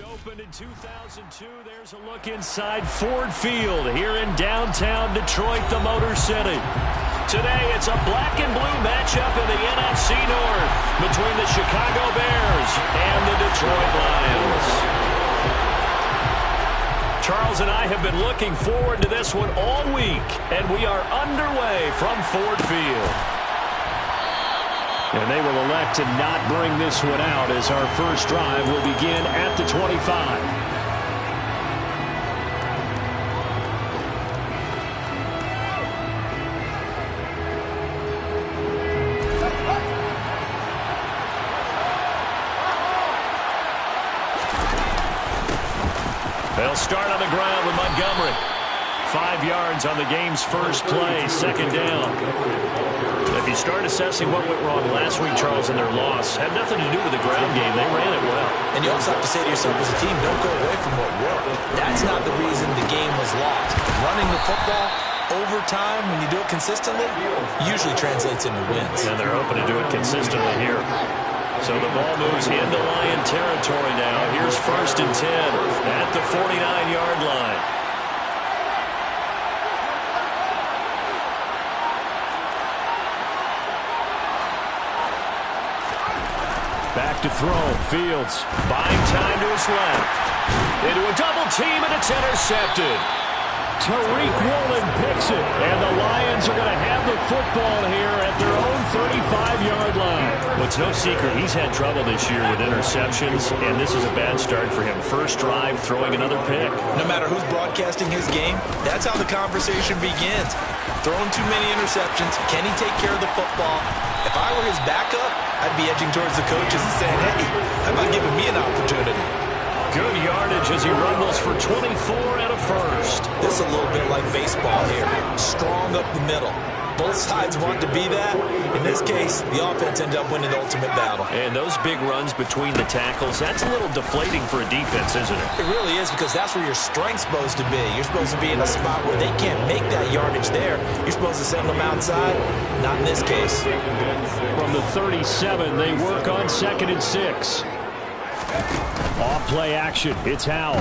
Opened in 2002, there's a look inside Ford Field here in downtown Detroit, the Motor City. Today, it's a black and blue matchup in the NFC North between the Chicago Bears and the Detroit Lions. Charles and I have been looking forward to this one all week, and we are underway from Ford Field. And they will elect to not bring this one out as our first drive will begin at the 25. They'll start on the ground with Montgomery. 5 yards on the game's first play, second down. If you start assessing what went wrong last week, Charles, in their loss, had nothing to do with the ground game. They ran it well. And you also have to say to yourself as a team, don't go away from what worked. That's not the reason the game was lost. Running the football over time, when you do it consistently, usually translates into wins. And they're hoping to do it consistently here. So the ball moves into Lion territory now. Here's 1st and 10 at the 49-yard line. Back to throw. Fields buying time to his left. Into a double team, and it's intercepted. Tariq Woolen picks it, and the Lions are going to have the football here at their own 35-yard line. Well, it's no secret he's had trouble this year with interceptions, and this is a bad start for him. First drive, throwing another pick. No matter who's broadcasting his game, that's how the conversation begins. Throwing too many interceptions. Can he take care of the football? If I were his backup, I'd be edging towards the coaches and saying, hey, how about giving me an opportunity? Good yardage as he rumbles for 24 and a first. This is a little bit like baseball here. Strong up the middle. Both sides want to be that. In this case, the offense ended up winning the ultimate battle. And those big runs between the tackles, that's a little deflating for a defense, isn't it? It really is, because that's where your strength's supposed to be. You're supposed to be in a spot where they can't make that yardage there. You're supposed to send them outside. Not in this case. From the 37, they work on 2nd and 6. Off play action. It's Howell.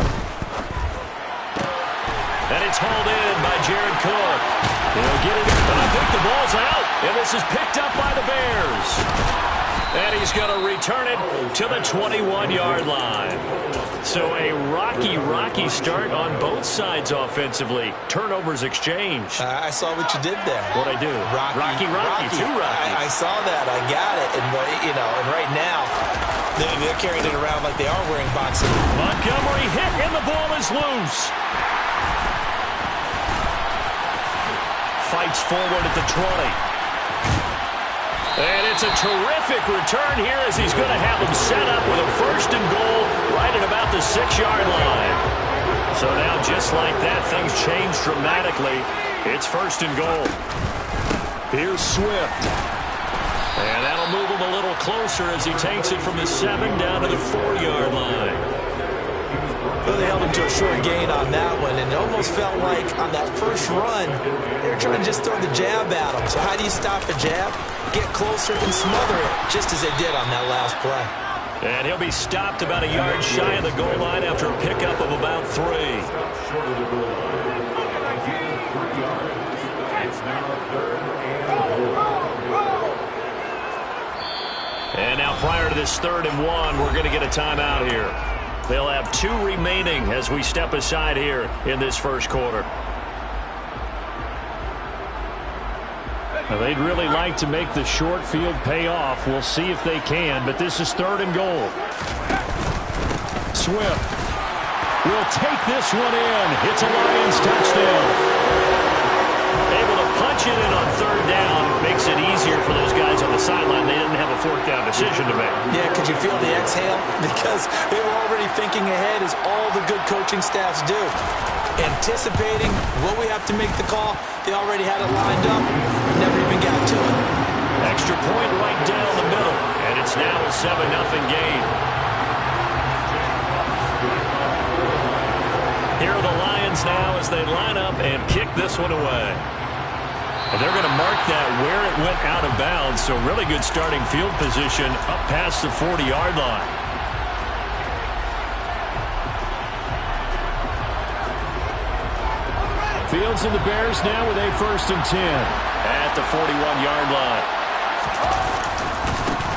And it's hauled in by Jared Cook. He'll get it, but I think the ball's out. And this is picked up by the Bears. And he's going to return it to the 21-yard line. So a rocky start on both sides offensively. Turnovers exchanged. I saw what you did there. What'd I do? Rocky. Too rocky. I saw that. I got it. And, and right now, they're carrying it around like they are wearing boxing. Montgomery hit, and the ball is loose. Fights forward at the 20. And it's a terrific return here as he's going to have them set up with a 1st and goal right at about the 6-yard line. So now, just like that, things change dramatically. It's 1st and goal. Here's Swift. And that'll move him a little closer as he takes it from the 7 down to the 4-yard line. Well, they held him to a short gain on that one, and it almost felt like on that first run, they were trying to just throw the jab at him. So how do you stop a jab? Get closer and smother it, just as they did on that last play. And he'll be stopped about a yard shy of the goal line after a pickup of about 3. And now prior to this 3rd and 1, we're going to get a timeout here. They'll have 2 remaining as we step aside here in this first quarter. Now, they'd really like to make the short field pay off. We'll see if they can, but this is 3rd and goal. Swift will take this one in. It's a Lions touchdown. Able to punch it in on 3rd down. Makes it easier for those guys on the sideline. They didn't have a 4th down decision to make. Yeah, could you feel the exhale? Because they were already thinking ahead, as all the good coaching staffs do. Anticipating what we have to make the call. They already had it lined up. Never even got to it. Extra point right down the middle. And it's now a 7-0 game. Here are the Lions now as they line up and kick this one away. And they're going to mark that where it went out of bounds, so really good starting field position up past the 40-yard line. Fields and the Bears now with a 1st and 10 at the 41-yard line.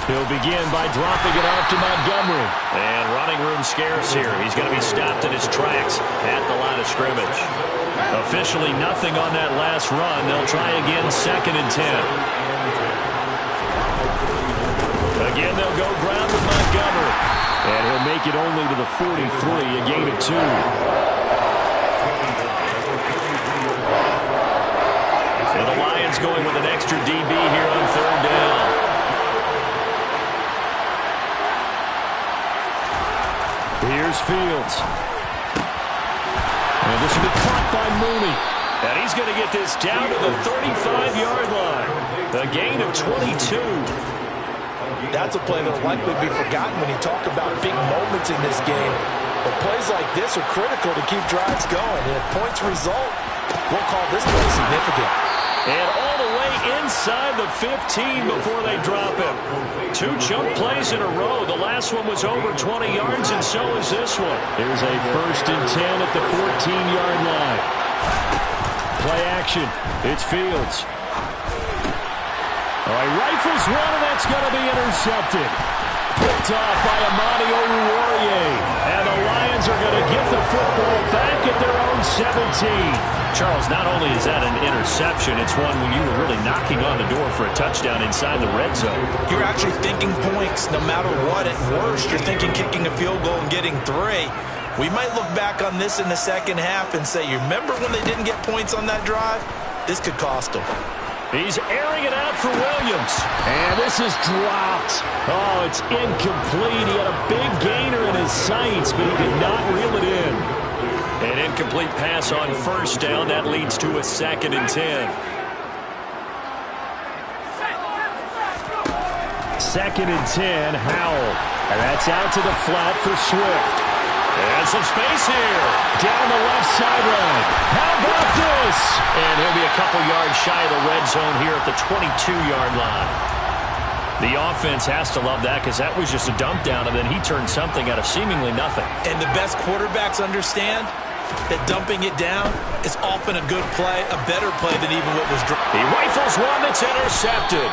He'll begin by dropping it off to Montgomery. And running room scarce here. He's going to be stopped in his tracks at the line of scrimmage. Officially nothing on that last run. They'll try again 2nd and 10. Again, they'll go ground with Montgomery. And he'll make it only to the 43, a gain of 2. And the Lions going with an extra DB here on 3rd down. Here's Fields. And this will be caught by Mooney. And he's going to get this down to the 35-yard line. A gain of 22. That's a play that will likely be forgotten when you talk about big moments in this game. But plays like this are critical to keep drives going. And if points result, we'll call this play significant. And all the way inside the 15 before they drop him. 2 chunk plays in a row. The last one was over 20 yards, and so is this one. Here's a 1st and 10 at the 14-yard line. Play action. It's Fields. All right, rifles one, and that's going to be intercepted. Picked off by Amani Oruwariye. And the Lions are going to get the football back at their own 17. Charles, not only is that an interception, it's one when you were really knocking on the door for a touchdown inside the red zone. You're actually thinking points no matter what. At worst, you're thinking kicking a field goal and getting 3. We might look back on this in the second half and say, you remember when they didn't get points on that drive? This could cost them. He's airing it out for Williams. And this is dropped. Oh, it's incomplete. He had a big gainer in his sights, but he did not reel it in. An incomplete pass on 1st down. That leads to a 2nd and 10. 2nd and 10, Howell. And that's out to the flat for Swift. And some space here. Down the left sideline. How about this? And he'll be a couple yards shy of the red zone here at the 22-yard line. The offense has to love that because that was just a dump down, and then he turned something out of seemingly nothing. And the best quarterbacks understand that dumping it down is often a good play, a better play than even what was dropped. He rifles one that's intercepted.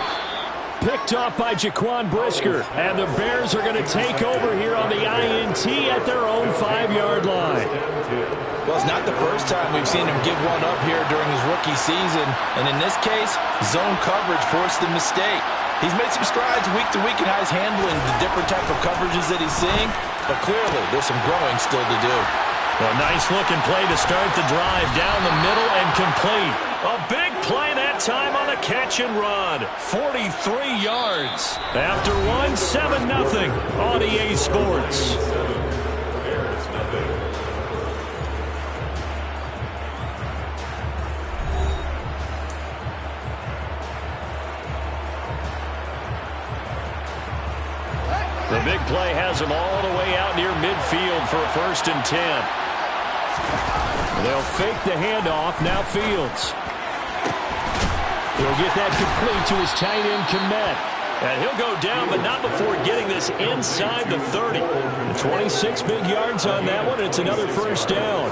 Picked off by Jaquan Brisker. And the Bears are going to take over here on the INT at their own 5-yard line. Well, it's not the first time we've seen him give one up here during his rookie season. And in this case, zone coverage forced the mistake. He's made some strides week to week in how he's handling the different type of coverages that he's seeing. But clearly, there's some growing still to do. A nice-looking play to start the drive. Down the middle and complete. A big play that time on the catch and run. 43 yards. After one, 7-0 on EA Sports. The big play has him all the way out near midfield for a 1st and 10. They'll fake the handoff. Now Fields. He'll get that complete to his tight end, Kmet. And he'll go down, but not before getting this inside the 30. 26 big yards on that one. It's another 1st down.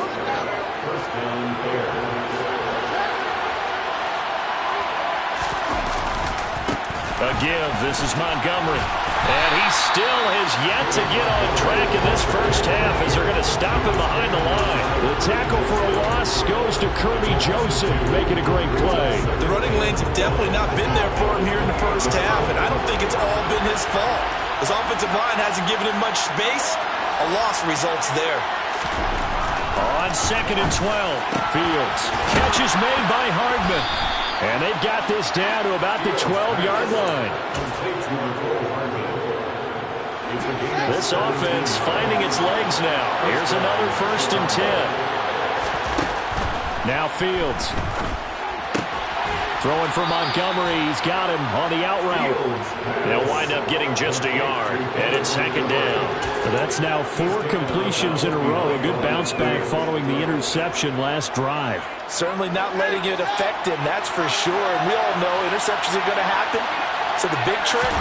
A give. This is Montgomery. And he still has yet to get on track in this first half as they're going to stop him behind the line. The tackle for a loss goes to Kirby Joseph, making a great play. The running lanes have definitely not been there for him here in the first half, and I don't think it's all been his fault. His offensive line hasn't given him much space. A loss results there. On 2nd and 12, Fields. Catch is made by Hardman. And they've got this down to about the 12-yard line. This offense finding its legs now. Here's another 1st and 10. Now Fields. Throwing for Montgomery. He's got him on the out route. They'll wind up getting just a yard. And it's 2nd down. So that's now 4 completions in a row. A good bounce back following the interception last drive. Certainly not letting it affect him, that's for sure. And we all know interceptions are going to happen. So the big trick,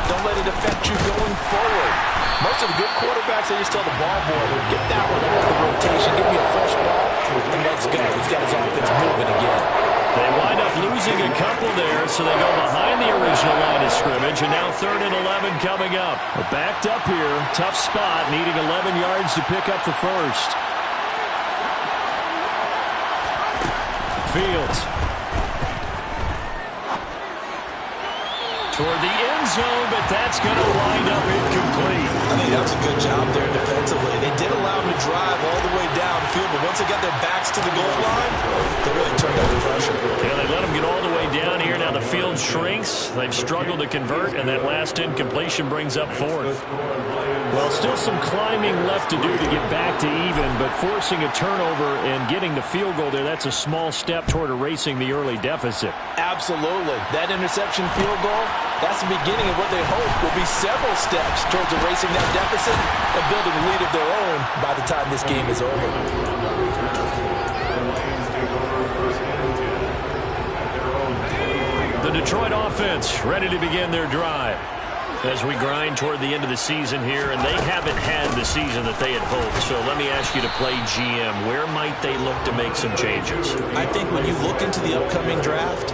don't let it affect you going forward. Most of the good quarterbacks, they just tell the ball boy, get that one out of the rotation, give me a fresh ball, and let's go. He's got his offense moving again. They wind up losing a couple there, so they go behind the original line of scrimmage, and now 3rd and 11 coming up. Backed up here, tough spot, needing 11 yards to pick up the first. Fields. Toward the end zone, but that's going to wind up incomplete. I think that was a good job there defensively. They did allow him to drive all the way downfield, but once they got their backs to the goal line, they really turned up the pressure. Yeah, they let him get all the way down here. Now the field shrinks. They've struggled to convert, and that last incompletion brings up 4th. Well, still some climbing left to do to get back to even, but forcing a turnover and getting the field goal there, that's a small step toward erasing the early deficit. Absolutely. That interception field goal, that's the beginning of what they hope will be several steps towards erasing that deficit and building a lead of their own by the time this game is over. The Detroit offense ready to begin their drive as we grind toward the end of the season here, and they haven't had the season that they had hoped. So let me ask you to play GM. Where might they look to make some changes? I think when you look into the upcoming draft,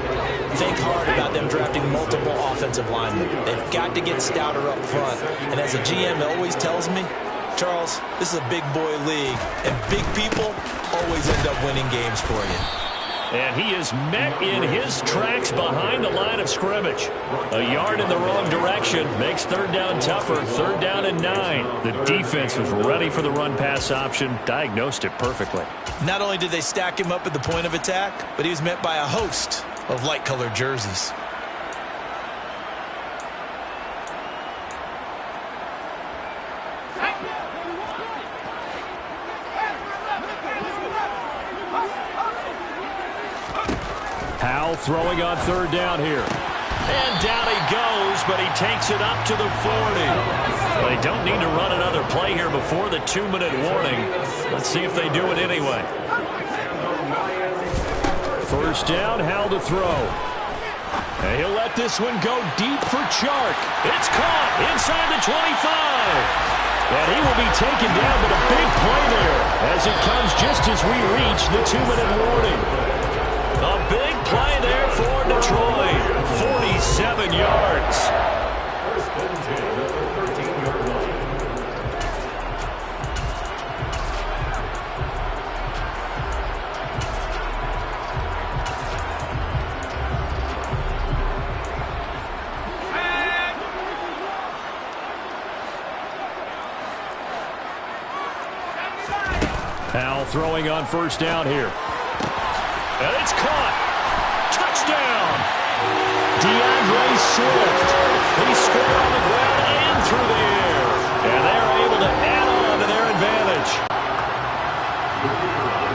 think hard about them drafting multiple offensive linemen. They've got to get stouter up front. And as a GM always tells me, Charles, this is a big boy league, and big people always end up winning games for you. And he is met in his tracks behind the line of scrimmage. A yard in the wrong direction makes 3rd down tougher. 3rd down and 9. The defense was ready for the run-pass option, diagnosed it perfectly. Not only did they stack him up at the point of attack, but he was met by a host of light-colored jerseys. Howell throwing on 3rd down here. And down he goes, but he takes it up to the 40. They don't need to run another play here before the 2-minute warning. Let's see if they do it anyway. 1st down, Howell to throw. And he'll let this one go deep for Chark. It's caught inside the 25. And he will be taken down, but a big play there as it comes just as we reach the 2-minute warning. A big play there for Detroit. 47 yards. Howell throwing on 1st down here. And it's caught. Touchdown. DeAndre Swift. He scored on the ground and through the air. And they're able to add on to their advantage.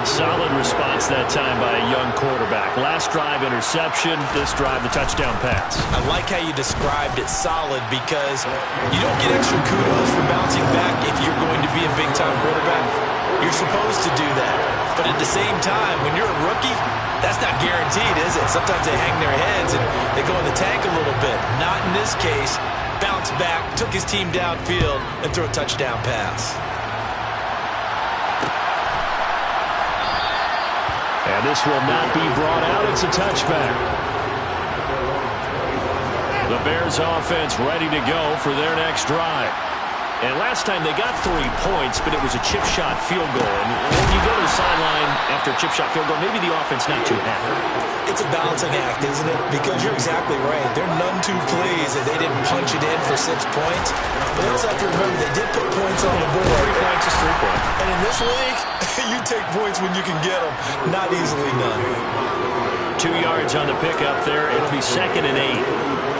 Solid response that time by a young quarterback. Last drive interception. This drive the touchdown pass. I like how you described it solid because you don't get extra kudos for bouncing back if you're going to be a big-time quarterback. You're supposed to do that. But at the same time, when you're a rookie, that's not guaranteed, is it? Sometimes they hang their heads and they go in the tank a little bit. Not in this case. Bounced back, took his team downfield, and threw a touchdown pass. And this will not be brought out. It's a touchback. The Bears offense ready to go for their next drive. And last time they got 3 points, but it was a chip shot field goal. And when you go to the sideline after a chip shot field goal, maybe the offense not too happy. It's a balancing act, isn't it? Because you're exactly right. They're none too pleased that they didn't punch it in for 6 points. But you also have to remember they did put points on the board. 3 points is 3 points. And in this league, you take points when you can get them. Not easily done. 2 yards on the pickup there. It'll be 2nd and 8.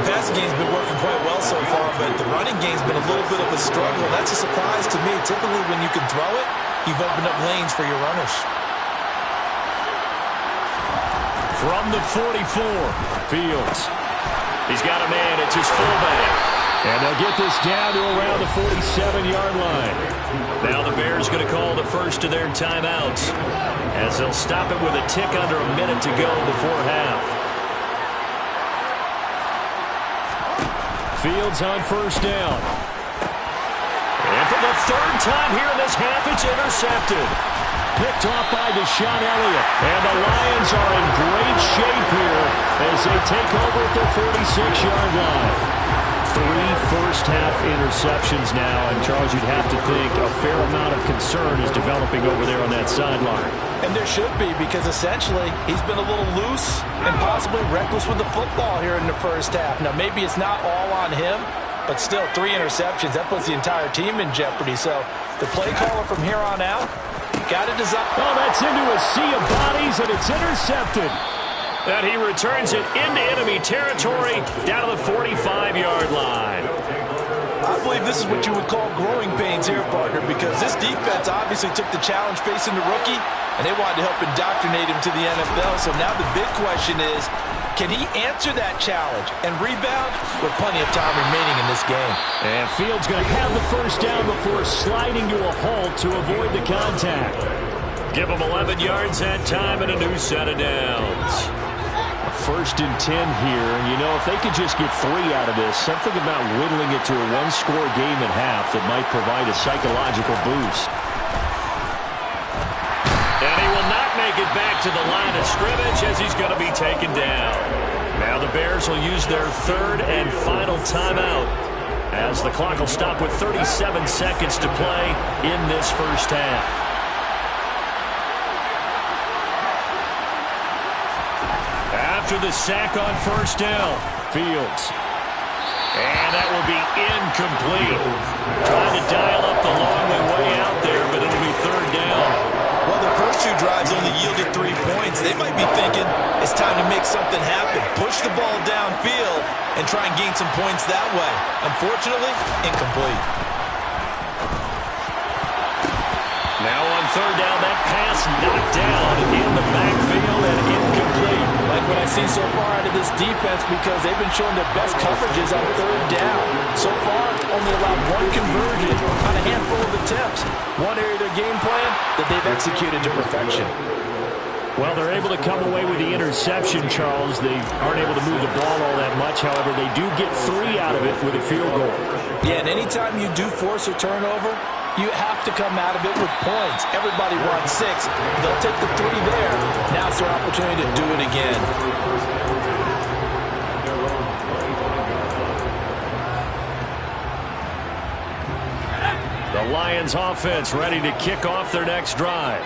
The passing game's been working quite well so far, but the running game's been a little bit of a struggle. That's a surprise to me. Typically, when you can throw it, you've opened up lanes for your runners. From the 44, Fields. He's got a man. It's his fullback. And they'll get this down to around the 47-yard line. Now the Bears going to call the first of their timeouts as they'll stop it with a tick under a minute to go before half. Fields on first down. And for the third time here in this half, it's intercepted. Picked off by Deshaun Elliott. And the Lions are in great shape here as they take over at their 46-yard line. 3 first-half interceptions now, and Charles, you'd have to think a fair amount of concern is developing over there on that sideline. And there should be, because essentially he's been a little loose and possibly reckless with the football here in the first half. Now, maybe it's not all on him, but still 3 interceptions. That puts the entire team in jeopardy. So the play caller from here on out got to design. Oh, that's into a sea of bodies, and it's intercepted. And he returns it into enemy territory down to the 45-yard line. I believe this is what you would call growing pains here, partner, because this defense obviously took the challenge facing the rookie, and they wanted to help indoctrinate him to the NFL. So now the big question is, can he answer that challenge and rebound with plenty of time remaining in this game? And Fields going to have the first down before sliding to a halt to avoid the contact. Give him 11 yards that time and a new set of downs. First and 10 here, and you know, if they could just get 3 out of this, something about whittling it to a 1-score game at half that might provide a psychological boost. And he will not make it back to the line of scrimmage as he's going to be taken down. Now the Bears will use their 3rd and final timeout as the clock will stop with 37 seconds to play in this first half. After the sack on first down, Fields. And that will be incomplete. Trying to dial up the long way out there, but it'll be 3rd down. Well, the first 2 drives only yielded 3 points. They might be thinking it's time to make something happen. Push the ball downfield and try and gain some points that way. Unfortunately, incomplete. Now on 3rd down, that pass knocked down in the backfield and incomplete. Like what I see so far out of this defense, because they've been showing their best coverages on 3rd down. So far, only allowed 1 conversion on a handful of attempts. One area of their game plan that they've executed to perfection. Well, they're able to come away with the interception, Charles. They aren't able to move the ball all that much. However, they do get 3 out of it with a field goal. Yeah, and anytime you do force a turnover, you have to come out of it with points. Everybody wants 6. They'll take the 3 there. Now it's their opportunity to do it again. The Lions offense ready to kick off their next drive.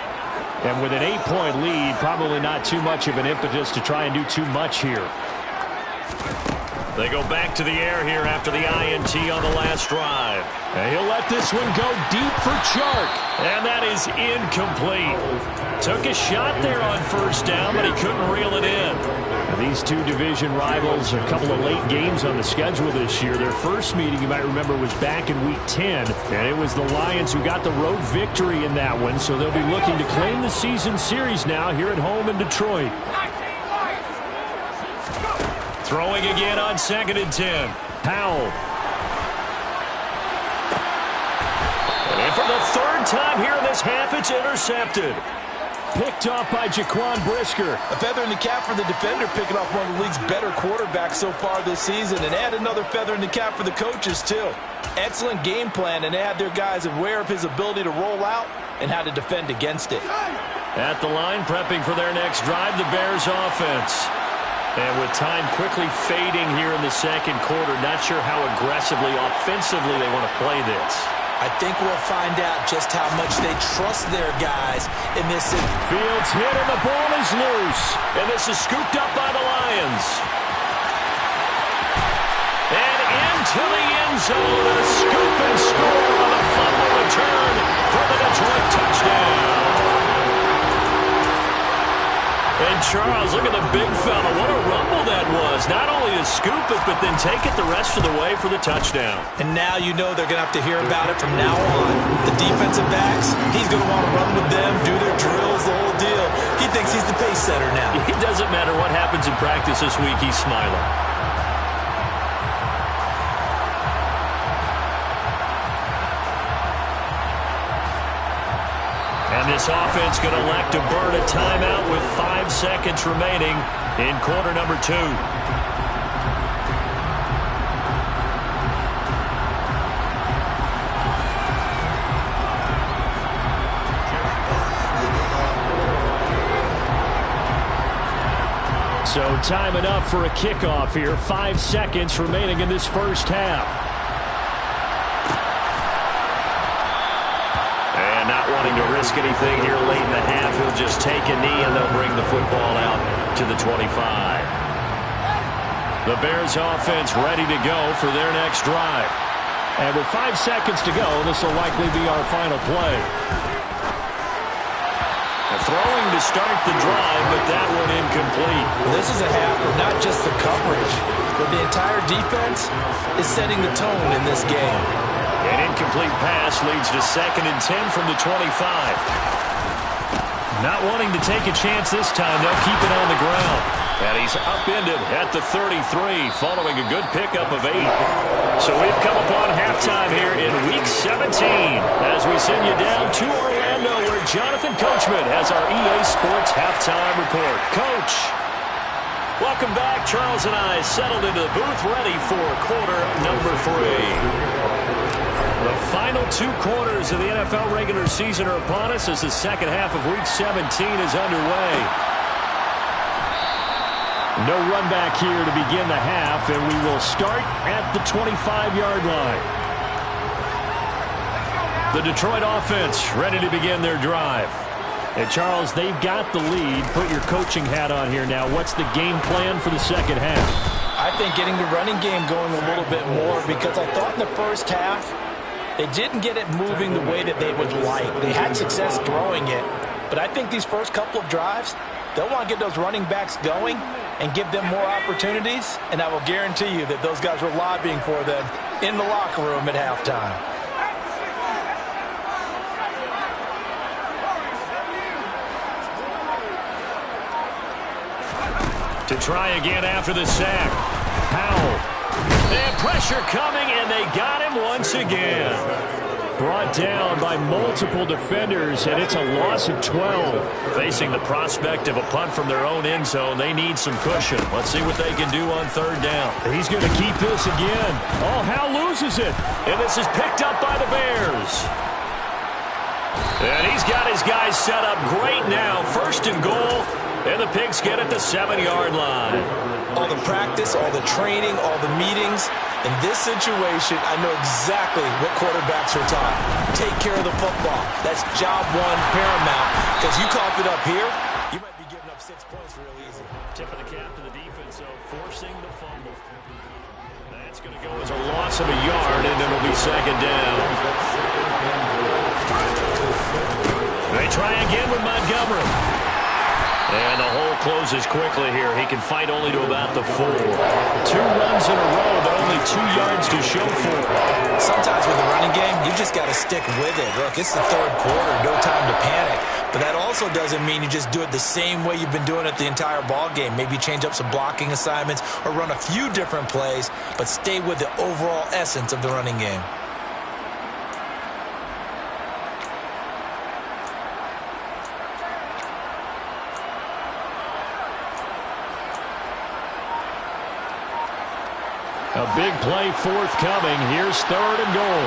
And with an 8-point lead, probably not too much of an impetus to try and do too much here. They go back to the air here after the INT on the last drive. And he'll let this one go deep for Chark. And that is incomplete. Took a shot there on first down, but he couldn't reel it in. Now, these 2 division rivals, a couple of late games on the schedule this year. Their first meeting, you might remember, was back in Week 10. And it was the Lions who got the road victory in that one. So they'll be looking to claim the season series now here at home in Detroit. Throwing again on 2nd and 10. Powell. And for the 3rd time here in this half, it's intercepted. Picked off by Jaquan Brisker. A feather in the cap for the defender, picking off one of the league's better quarterbacks so far this season. And add another feather in the cap for the coaches, too. Excellent game plan, and they had their guys aware of his ability to roll out and how to defend against it. At the line, prepping for their next drive, the Bears offense. And with time quickly fading here in the second quarter, not sure how aggressively, offensively they want to play this. I think we'll find out just how much they trust their guys in this. Fields hit and the ball is loose. And this is scooped up by the Lions. And into the end zone, a scoop and score on a fumble return for the Detroit touchdown. And Charles, look at the big fella. What a rumble that was. Not only to scoop it, but then take it the rest of the way for the touchdown. And now you know they're going to have to hear about it from now on. The defensive backs, he's going to want to run with them, do their drills, the whole deal. He thinks he's the pace setter now. It doesn't matter what happens in practice this week, he's smiling. And this offense going to elect to burn a timeout with 5 seconds remaining in quarter number 2. So time enough for a kickoff here. 5 seconds remaining in this first half. And not wanting to risk anything here late in the half, he'll just take a knee and they'll bring the football out to the 25. The Bears offense ready to go for their next drive. And with 5 seconds to go, this will likely be our final play. Throwing to start the drive, but that one incomplete. This is a half of not just the coverage, but the entire defense is setting the tone in this game. An incomplete pass leads to 2nd and 10 from the 25. Not wanting to take a chance this time, they'll keep it on the ground. And he's upended at the 33 following a good pickup of 8. So we've come upon halftime here in Week 17 as we send you down to Orlando where Jonathan Coachman has our EA Sports Halftime Report. Coach, welcome back. Charles and I settled into the booth ready for quarter number 3. The final 2 quarters of the NFL regular season are upon us as the second half of Week 17 is underway. No run back here to begin the half, and we will start at the 25-yard line. The Detroit offense ready to begin their drive. And Charles, they've got the lead. Put your coaching hat on here now. What's the game plan for the second half? I think getting the running game going a little bit more, because I thought in the first half they didn't get it moving the way that they would like. They had success throwing it, but I think these first couple of drives, they'll want to get those running backs going and give them more opportunities, and I will guarantee you that those guys were lobbying for them in the locker room at halftime. To try again after the sack. Powell. And pressure coming, and they got him once again. Brought down by multiple defenders, and it's a loss of 12. Facing the prospect of a punt from their own end zone, they need some cushion. Let's see what they can do on 3rd down. He's going to keep this again. Oh, Howe loses it. And this is picked up by the Bears. And he's got his guys set up great now. 1st and goal, and the Pigs get at the 7-yard line. All the practice, all the training, all the meetings. In this situation, I know exactly what quarterbacks are taught. Take care of the football. That's job 1 paramount. Because you cough it up here, you might be giving up 6 points real easy. Tip of the cap to the defense, so forcing the fumble. That's going to go as a loss of a yard, and it'll be 2nd down. They try again with Montgomery. And the hole closes quickly here. He can fight only to about the 4. 2 runs in a row, but only 2 yards to show for it. Sometimes with the running game, you just got to stick with it. Look, it's the 3rd quarter, no time to panic. But that also doesn't mean you just do it the same way you've been doing it the entire ball game. Maybe change up some blocking assignments or run a few different plays, but stay with the overall essence of the running game. A big play forthcoming. Here's 3rd and goal.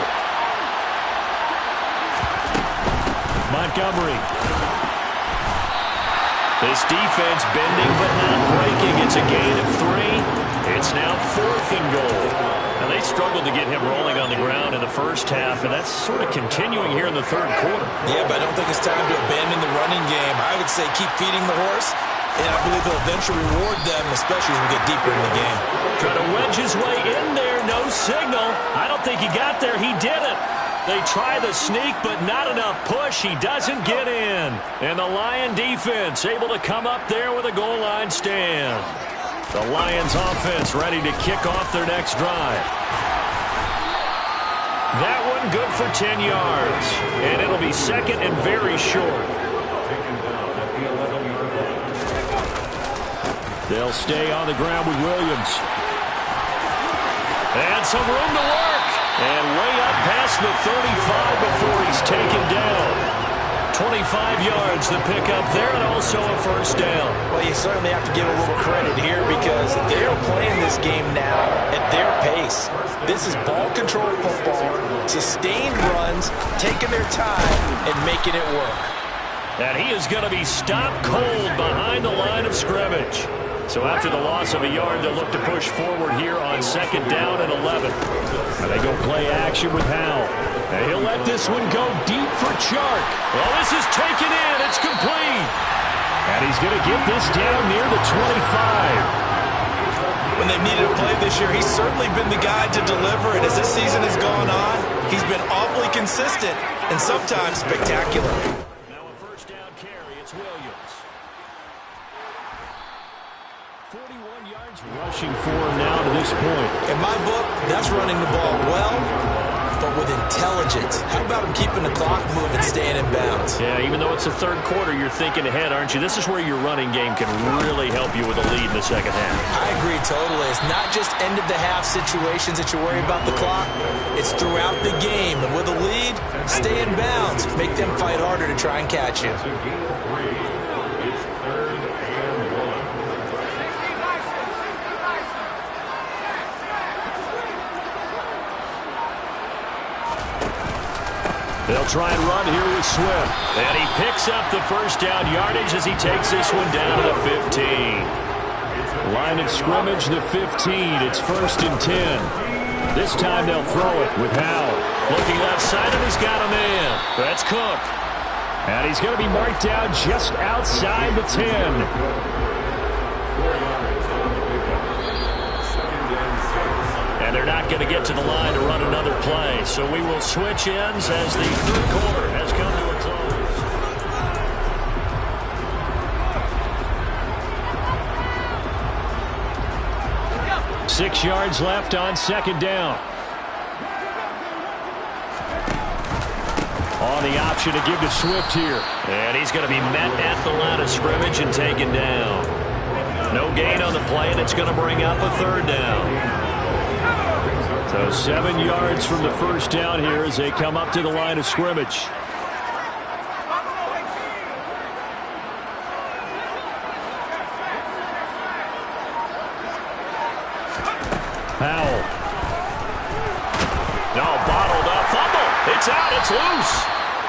Montgomery. This defense bending but not breaking. It's a gain of 3. It's now 4th and goal. Now they struggled to get him rolling on the ground in the first half, and that's sort of continuing here in the 3rd quarter. Yeah, but I don't think it's time to abandon the running game. I would say keep feeding the horse. And I believe they'll eventually reward them, especially as we get deeper in the game. Trying to wedge his way in there. No signal. I don't think he got there. He didn't. They try the sneak, but not enough push. He doesn't get in. And the Lion defense able to come up there with a goal line stand. The Lions offense ready to kick off their next drive. That one good for 10 yards. And it'll be 2nd and very short. They'll stay on the ground with Williams. And some room to work. And way up past the 35 before he's taken down. 25 yards the pickup there, and also a 1st down. Well, you certainly have to give a little credit here because they're playing this game now at their pace. This is ball control football, sustained runs, taking their time, and making it work. And he is going to be stopped cold behind the line of scrimmage. So after the loss of a yard, they'll look to push forward here on 2nd down and 11. And they go play action with Howell. And he'll let this one go deep for Chark. Well, this is taken in. It's complete. And he's going to get this down near the 25. When they've needed a play this year, he's certainly been the guy to deliver. And as this season has gone on, he's been awfully consistent and sometimes spectacular. Now a first down carry. It's Williams. 41 yards rushing for him now to this point. In my book, that's running the ball well, but with intelligence. How about him keeping the clock moving, staying in bounds? Yeah, even though it's the 3rd quarter, you're thinking ahead, aren't you? This is where your running game can really help you with a lead in the 2nd half. I agree totally. It's not just end-of-the-half situations that you worry about the clock. It's throughout the game. And with a lead, stay in bounds. Make them fight harder to try and catch you. They'll try and run here with Swift. And he picks up the first down yardage as he takes this one down to the 15. Line of scrimmage, the 15. It's 1st and 10. This time they'll throw it with Howell. Looking left side, and he's got a man. That's Cook. And he's going to be marked down just outside the 10. And they're not going to get to the line to run another play. So we will switch ends as the 3rd quarter has come to a close. 6 yards left on 2nd down. On the option to give to Swift here. And he's going to be met at the line of scrimmage and taken down. No gain on the play, and it's going to bring up a 3rd down. So 7 yards from the first down here as they come up to the line of scrimmage. Howell. No, bottled up. Fumble. It's out. It's loose.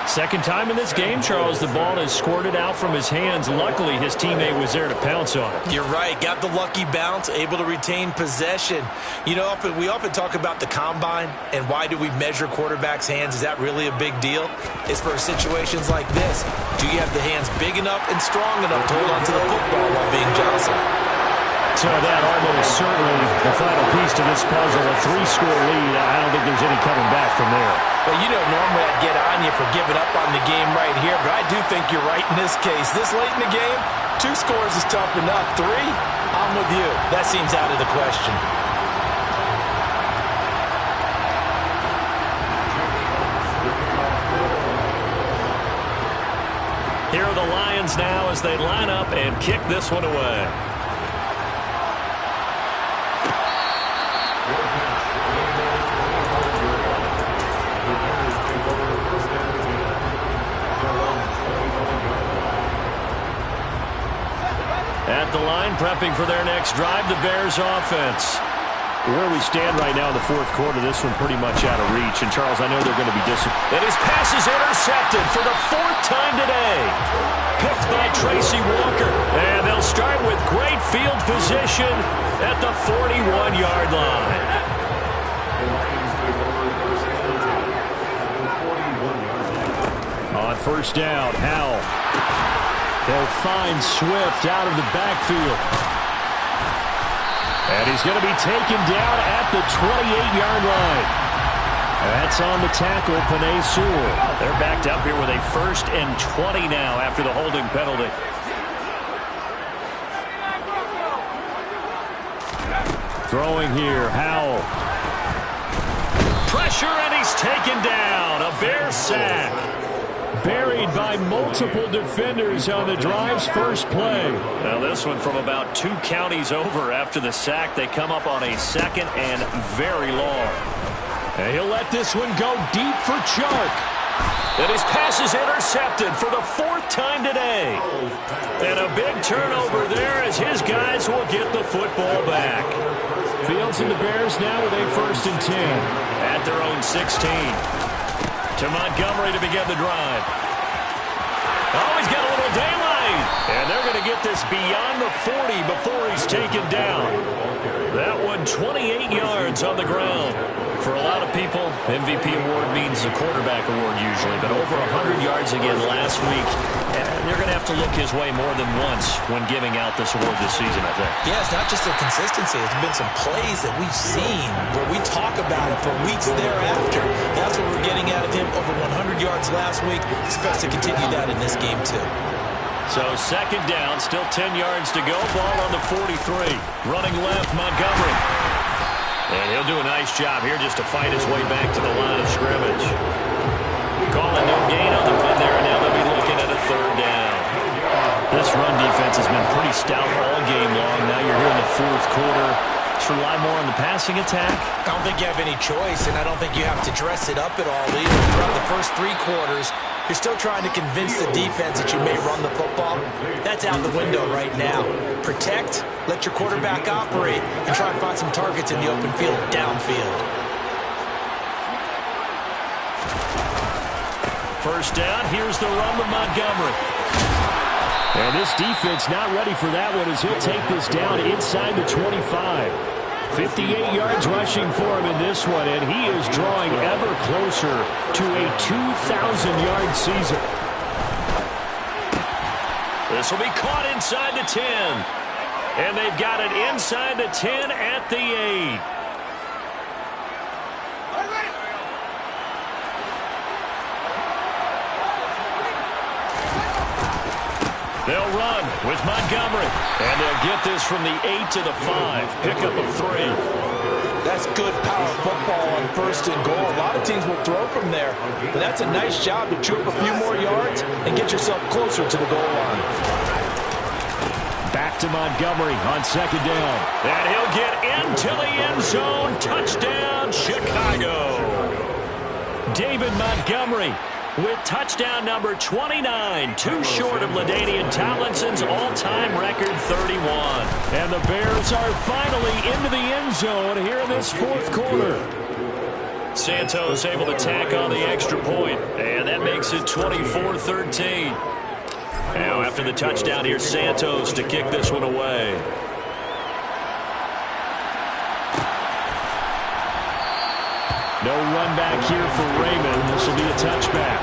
2nd time in this game, Charles, the ball has squirted out from his hands. Luckily, his teammate was there to pounce on it. You're right. Got the lucky bounce, able to retain possession. You know, we often talk about the combine and why do we measure quarterbacks' hands. Is that really a big deal? It's for situations like this. Do you have the hands big enough and strong enough to hold on to the football while being jostled? So that almost certainly the final piece to this puzzle, a 3-score lead. I don't think there's any coming back from there. Well, you know, normally I'd get on you for giving up on the game right here, but I do think you're right in this case. This late in the game, 2 scores is tough enough. 3, I'm with you. That seems out of the question. Here are the Lions now as they line up and kick this one away. At the line, prepping for their next drive, the Bears offense. Where we stand right now in the 4th quarter, this one pretty much out of reach. And, Charles, I know they're going to be disappointed. And his pass is intercepted for the 4th time today. Picked by Tracy Walker. And they'll start with great field position at the 41-yard line. On 1st down, Howell. They'll find Swift out of the backfield. And he's going to be taken down at the 28-yard line. That's on the tackle, Penei Sewell. They're backed up here with a 1st and 20 now after the holding penalty. Throwing here, Howell. Pressure, and he's taken down. A Bear sack. Buried by multiple defenders on the drive's first play. Now this one from about 2 counties over after the sack. They come up on a 2nd and very long. And he'll let this one go deep for Chark. And his pass is intercepted for the 4th time today. And a big turnover there as his guys will get the football back. Fields and the Bears now with a 1st and 10 at their own 16. To Montgomery to begin the drive. Oh, he's got a little daylight. made. And they're going to get this beyond the 40 before he's taken down. That one 28 yards on the ground. For a lot of people, MVP award means a quarterback award usually, but over 100 yards again last week. And they're going to have to look his way more than once when giving out this award this season, I think. Yeah, it's not just the consistency. There's been some plays that we've seen where we talk about it for weeks thereafter. That's what we're getting out of him. Over 100 yards last week. Expects to continue that in this game, too. So second down, still 10 yards to go. Ball on the 43. Running left, Montgomery. And he'll do a nice job here just to fight his way back to the line of scrimmage. Calling no gain on the run there, and now they'll be looking at a third down. This run defense has been pretty stout all game long. Now you're here in the fourth quarter. Let's rely more on the passing attack. I don't think you have any choice, and I don't think you have to dress it up at all either. Throughout the first 3 quarters, you're still trying to convince the defense that you may run the football. That's out the window right now. Protect, let your quarterback operate, and try and find some targets in the open field downfield. First down, here's the run to Montgomery. And this defense not ready for that one as he'll take this down inside the 25. 58 yards rushing for him in this one, and he is drawing ever closer to a 2,000-yard season. This will be caught inside the 10. And they've got it inside the 10 at the 8. They'll run with Montgomery. And they'll get this from the 8 to the 5. Pickup of 3. That's good power football on first and goal. A lot of teams will throw from there. But that's a nice job to chew up a few more yards and get yourself closer to the goal line. Back to Montgomery on second down. And he'll get into the end zone. Touchdown, Chicago. David Montgomery with touchdown number 29, too short of LaDainian Tomlinson's all-time record 31. And the Bears are finally into the end zone here in this fourth quarter. Santos able to tack on the extra point, and that makes it 24-13. Now after the touchdown, here's Santos to kick this one away. No run back here for Raymond. This will be a touchback.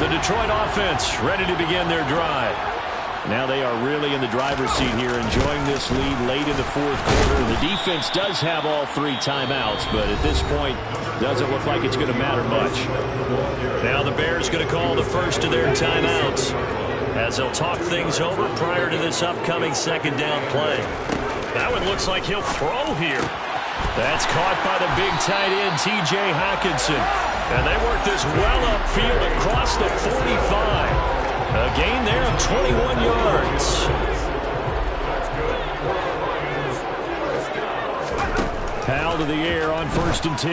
The Detroit offense ready to begin their drive. Now they are really in the driver's seat here, enjoying this lead late in the fourth quarter. The defense does have all 3 timeouts, but at this point, doesn't look like it's going to matter much. Now the Bears going to call the first of their timeouts, as they'll talk things over prior to this upcoming second down play. That one looks like he'll throw here. That's caught by the big tight end, T.J. Hockenson. And they work this well upfield across the 45. A gain there of 21 yards. Powell to the air on 1st and 10.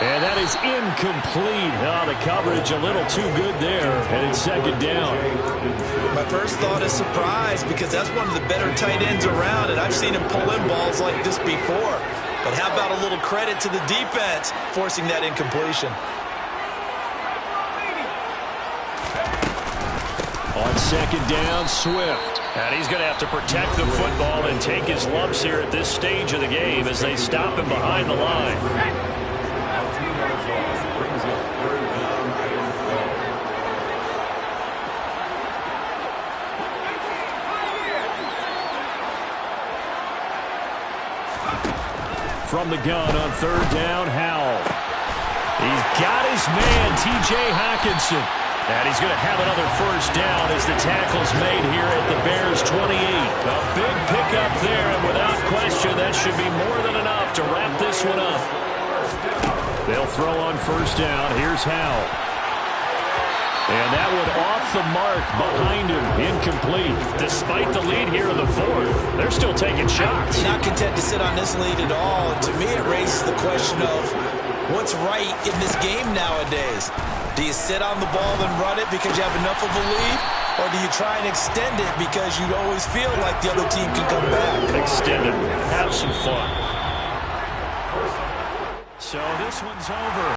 And that is incomplete. Oh, the coverage a little too good there. And it's second down. My first thought is surprise, because that's one of the better tight ends around, and I've seen him pull in balls like this before. But how about a little credit to the defense forcing that incompletion? On second down, Swift. And he's going to have to protect the football and take his lumps here at this stage of the game as they stop him behind the line. From the gun on third down, Howell. He's got his man, T.J. Hockenson. And he's going to have another first down as the tackle's made here at the Bears' 28. A big pickup there, and without question, that should be more than enough to wrap this one up. They'll throw on first down. Here's Howell. And that one off the mark behind him, incomplete. Despite the lead here in the fourth, they're still taking shots. Not content to sit on this lead at all. To me, it raises the question of what's right in this game nowadays. Do you sit on the ball and run it because you have enough of a lead? Or do you try and extend it because you always feel like the other team can come back? Extend it. Have some fun. So this one's over.